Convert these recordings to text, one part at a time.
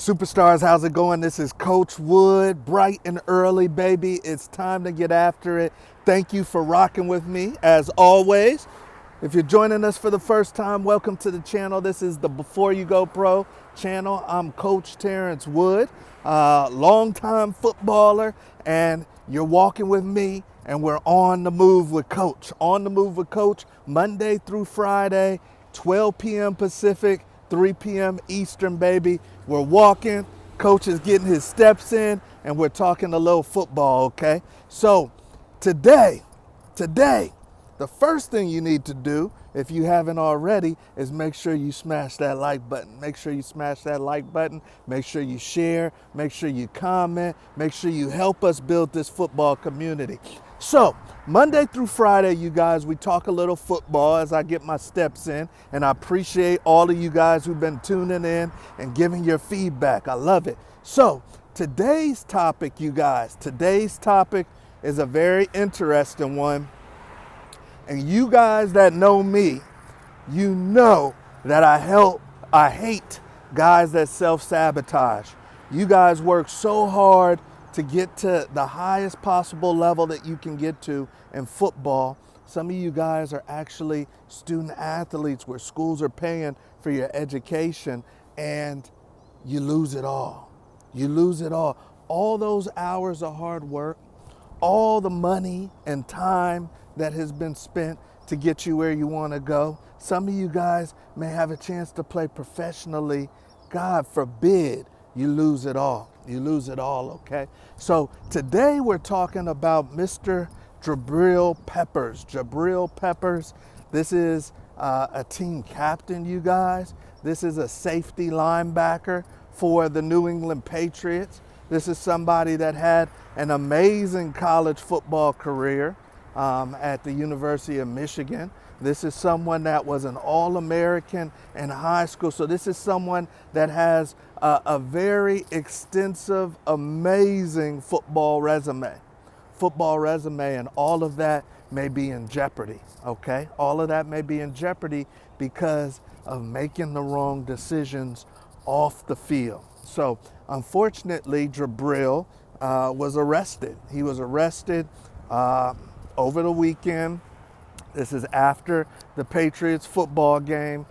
Superstars, how's it going? This is Coach Wood, bright and early, baby. It's time to get after it. Thank you for rocking with me, as always. If you're joining us for the first time, welcome to the channel. This is the Before You Go Pro channel. I'm Coach Terrence Wood, longtime footballer, and you're walking with me, and we're on the move with Coach. On the move with Coach, Monday through Friday, 12 p.m. Pacific, 3 p.m. Eastern, baby. We're walking, Coach is getting his steps in, and we're talking a little football, okay? So today, the first thing you need to do, if you haven't already, is make sure you smash that like button. Make sure you smash that like button. Make sure you share. Make sure you comment. Make sure you help us build this football community. So, Monday through Friday, you guys, we talk a little football as I get my steps in, and I appreciate all of you guys who've been tuning in and giving your feedback. I love it. So, today's topic, you guys, is a very interesting one. And you guys that know me, you know that I hate guys that self-sabotage. You guys work so hard to get to the highest possible level that you can get to in football. Some of you guys are actually student athletes where schools are paying for your education, and you lose it all. You lose it all. All those hours of hard work, all the money and time that has been spent to get you where you want to go. Some of you guys may have a chance to play professionally. God forbid you lose it all. You lose it all, okay? So today we're talking about Mr. Jabril Peppers. Jabril Peppers, this is a team captain, you guys. This is a safety linebacker for the New England Patriots. This is somebody that had an amazing college football career at the University of Michigan. This is someone that was an All-American in high school. So this is someone that has a very extensive, amazing football resume, and all of that may be in jeopardy, okay? All of that may be in jeopardy because of making the wrong decisions off the field. So unfortunately, Jabril was arrested. He was arrested over the weekend. This is after the Patriots football game.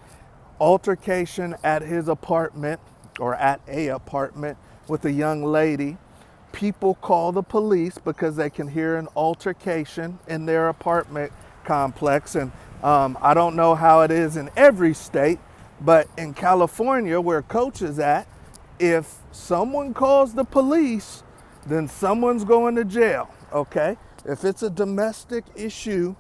Altercation at his apartment, or at a apartment, with a young lady. People call the police because they can hear an altercation in their apartment complex. And I don't know how it is in every state, but in California, where Coach is at, if someone calls the police, then someone's going to jail, okay? If it's a domestic issue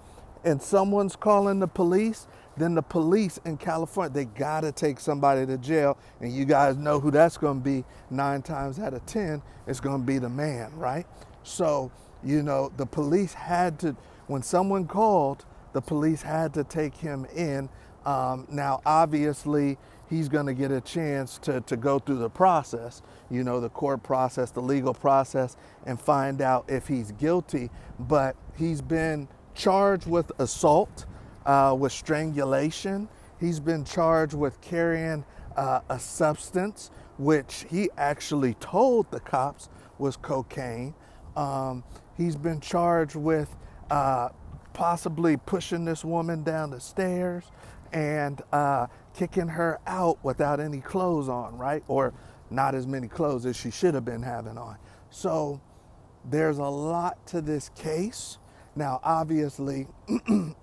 and someone's calling the police, then the police in California, they gotta take somebody to jail. And you guys know who that's gonna be 9 times out of 10, it's gonna be the man, right? So, you know, the police had to, when someone called, the police had to take him in. Now, obviously, he's gonna get a chance to go through the process, you know, the court process, the legal process, and find out if he's guilty. But he's been charged with assault, with strangulation. He's been charged with carrying a substance, which he actually told the cops was cocaine. He's been charged with possibly pushing this woman down the stairs and kicking her out without any clothes on, right? Or not as many clothes as she should have been having on. So there's a lot to this case. Now, obviously,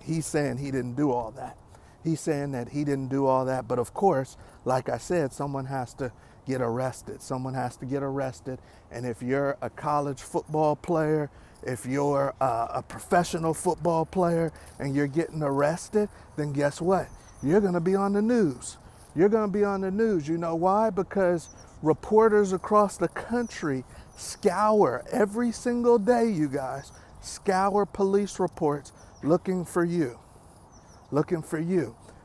he's saying he didn't do all that. He's saying that he didn't do all that. But of course, like I said, someone has to get arrested. Someone has to get arrested. And if you're a college football player, if you're a professional football player and you're getting arrested, then guess what? You're going to be on the news. You're going to be on the news. You know why? Because reporters across the country scour every single day, you guys, scour police reports looking for you.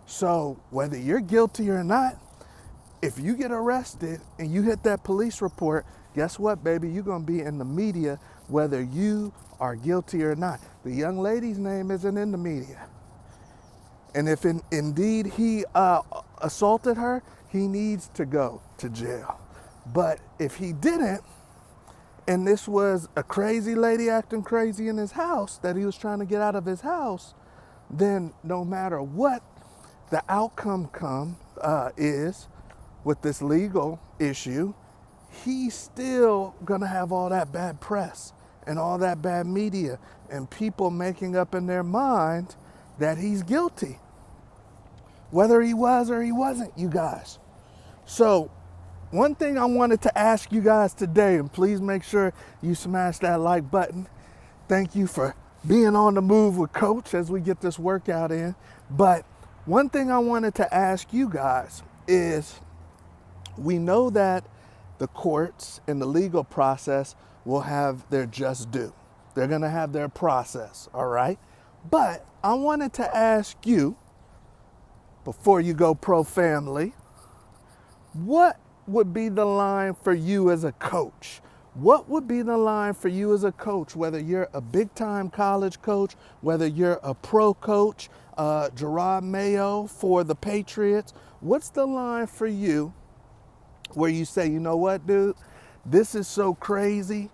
So whether you're guilty or not, if you get arrested and you hit that police report, guess what, baby? You're going to be in the media whether you are guilty or not. The young lady's name isn't in the media. And if indeed he assaulted her, he needs to go to jail. But if he didn't, and this was a crazy lady acting crazy in his house that he was trying to get out of his house, then no matter what the outcome is with this legal issue, he's still gonna have all that bad press and all that bad media and people making up in their mind that he's guilty, whether he was or he wasn't, you guys. So one thing I wanted to ask you guys today, and please make sure you smash that like button. Thank you for being on the move with Coach as we get this workout in. But one thing I wanted to ask you guys is, we know that the courts and the legal process will have their just due. They're gonna have their process, all right? But I wanted to ask you, before you go pro family, what would be the line for you as a coach? What would be the line for you as a coach, whether you're a big time college coach, whether you're a pro coach, Gerard Mayo for the Patriots? What's the line for you where you say, you know what, dude, this is so crazy,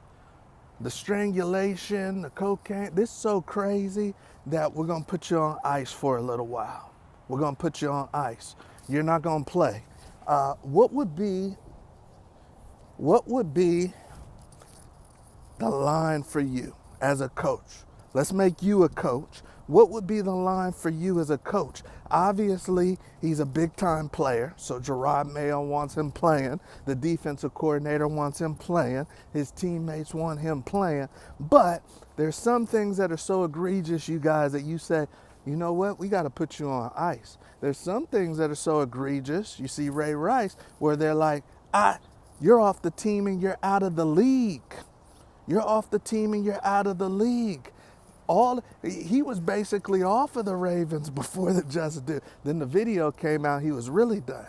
the strangulation, the cocaine, this is so crazy that we're gonna put you on ice for a little while. We're gonna put you on ice. You're not gonna play. What would be the line for you as a coach? Let's make you a coach. What would be the line for you as a coach? Obviously, he's a big time player, so Gerard Mayo wants him playing. The defensive coordinator wants him playing. His teammates want him playing. But there's some things that are so egregious, you guys, that you say, you know what, we got to put you on ice. There's some things that are so egregious, you see Ray Rice, where they're like, you're off the team and you're out of the league. You're off the team and you're out of the league. He was basically off of the Ravens before the just due. Then the video came out, he was really done.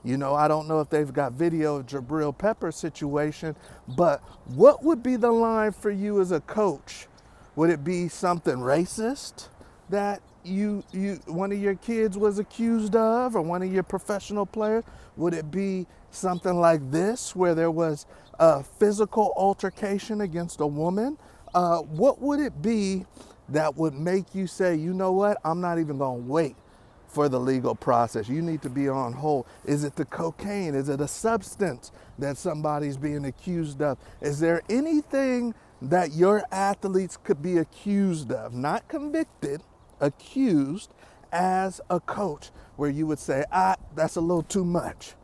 You know, I don't know if they've got video of Jabril Peppers situation, but what would be the line for you as a coach? Would it be something racist that one of your kids was accused of, or one of your professional players? Would it be something like this, where there was a physical altercation against a woman? What would it be that would make you say, you know what, I'm not even gonna wait for the legal process? You need to be on hold. Is it the cocaine? Is it a substance that somebody's being accused of? Is there anything that your athletes could be accused of, not convicted, accused, as a coach, where you would say, that's a little too much.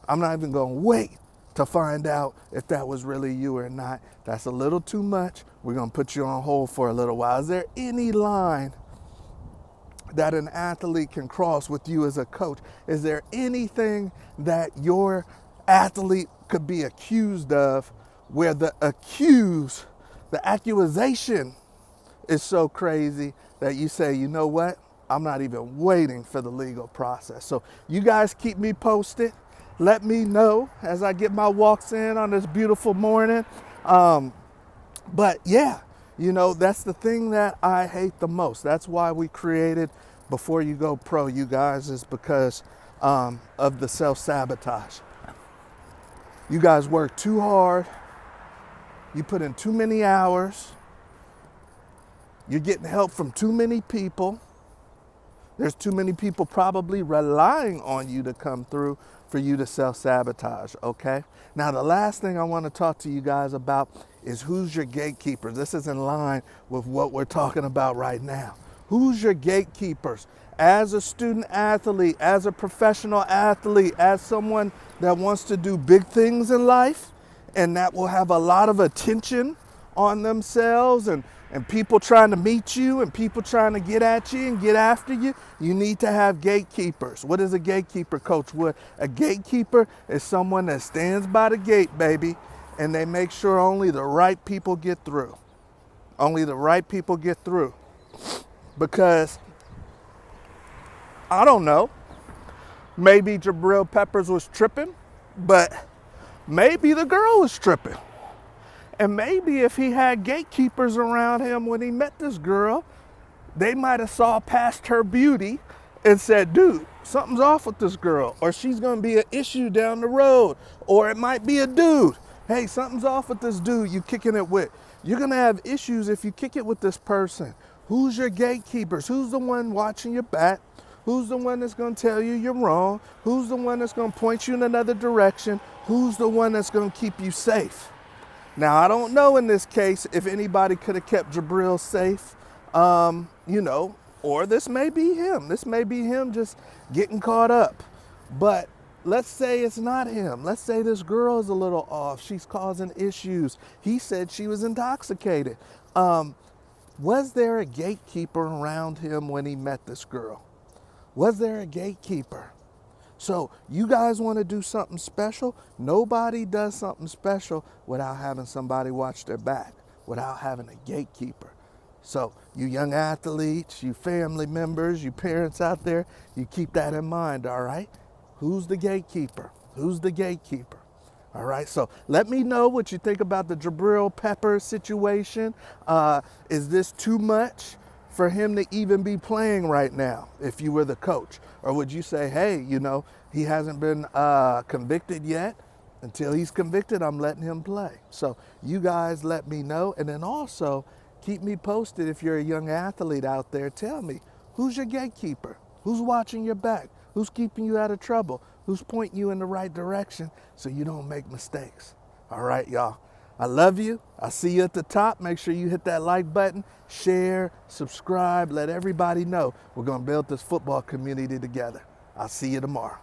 I'm not even gonna wait to find out if that was really you or not. That's a little too much. We're gonna put you on hold for a little while. Is there any line that an athlete can cross with you as a coach? Is there anything that your athlete could be accused of, where the accusation is so crazy that you say, you know what, I'm not even waiting for the legal process? So you guys keep me posted. Let me know as I get my walks in on this beautiful morning. But yeah, you know, that's the thing that I hate the most. That's why we created Before You Go Pro, you guys, is because of the self-sabotage. You guys work too hard. You put in too many hours. You're getting help from too many people. There's too many people probably relying on you to come through for you to self-sabotage, okay? Now, the last thing I want to talk to you guys about is who's your gatekeepers. This is in line with what we're talking about right now. Who's your gatekeepers? As a student athlete, as a professional athlete, as someone that wants to do big things in life and that will have a lot of attention on themselves, and people trying to meet you and people trying to get at you and get after you, you need to have gatekeepers. What is a gatekeeper, Coach Wood? A gatekeeper is someone that stands by the gate, baby, and they make sure only the right people get through. Only the right people get through. Because, I don't know, maybe Jabril Peppers was tripping, but maybe the girl was tripping. And maybe if he had gatekeepers around him when he met this girl, they might have saw past her beauty and said, dude, something's off with this girl, or she's going to be an issue down the road, or it might be a dude. Hey, something's off with this dude you kicking it with. You're going to have issues if you kick it with this person. Who's your gatekeepers? Who's the one watching your back? Who's the one that's going to tell you you're wrong? Who's the one that's going to point you in another direction? Who's the one that's going to keep you safe? Now, I don't know in this case if anybody could have kept Jabril safe, or this may be him. This may be him just getting caught up. But let's say it's not him. Let's say this girl is a little off. She's causing issues. He said she was intoxicated. Was there a gatekeeper around him when he met this girl? Was there a gatekeeper? So you guys want to do something special? Nobody does something special without having somebody watch their back, without having a gatekeeper. So you young athletes, you family members, you parents out there, you keep that in mind, all right? Who's the gatekeeper? Who's the gatekeeper? All right, so let me know what you think about the Jabril Peppers situation. Is this too much for him to even be playing right now if you were the coach? Or would you say, hey, he hasn't been convicted yet. Until he's convicted, I'm letting him play. So you guys let me know. And then also keep me posted if you're a young athlete out there. Tell me, who's your gatekeeper? Who's watching your back? Who's keeping you out of trouble? Who's pointing you in the right direction so you don't make mistakes? All right, y'all. I love you. I'll see you at the top. Make sure you hit that like button, share, subscribe, let everybody know we're going to build this football community together. I'll see you tomorrow.